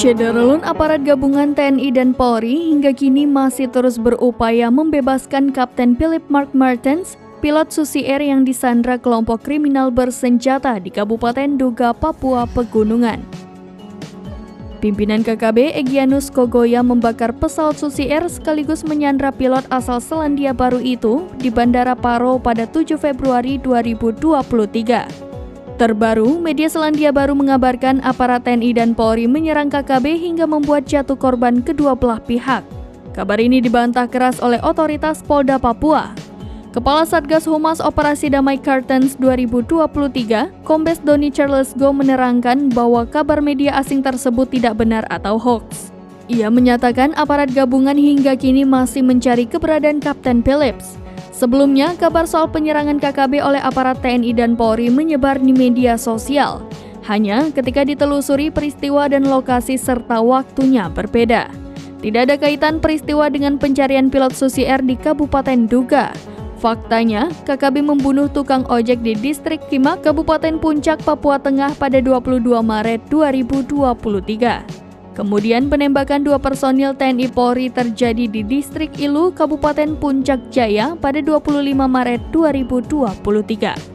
Syederulun aparat gabungan TNI dan Polri hingga kini masih terus berupaya membebaskan Kapten Philip Mark Martens, pilot Susi Air yang disandra kelompok kriminal bersenjata di Kabupaten Duga, Papua Pegunungan. Pimpinan KKB Egyanus Kogoya membakar pesawat Susi Air sekaligus menyandra pilot asal Selandia Baru itu di Bandara Paro pada 7 Februari 2023. Terbaru, media Selandia Baru mengabarkan aparat TNI dan Polri menyerang KKB hingga membuat jatuh korban kedua belah pihak. Kabar ini dibantah keras oleh otoritas Polda Papua. Kepala Satgas Humas Operasi Damai Kartens 2023, Kombes Doni Charles Go menerangkan bahwa kabar media asing tersebut tidak benar atau hoax. Ia menyatakan aparat gabungan hingga kini masih mencari keberadaan Kapten Philips. Sebelumnya, kabar soal penyerangan KKB oleh aparat TNI dan Polri menyebar di media sosial. Hanya ketika ditelusuri peristiwa dan lokasi serta waktunya berbeda. Tidak ada kaitan peristiwa dengan pencarian pilot Susi Air di Kabupaten Duga. Faktanya, KKB membunuh tukang ojek di Distrik Kimak, Kabupaten Puncak, Papua Tengah pada 22 Maret 2023. Kemudian penembakan 2 personil TNI Polri terjadi di Distrik Ilu, Kabupaten Puncak Jaya pada 25 Maret 2023.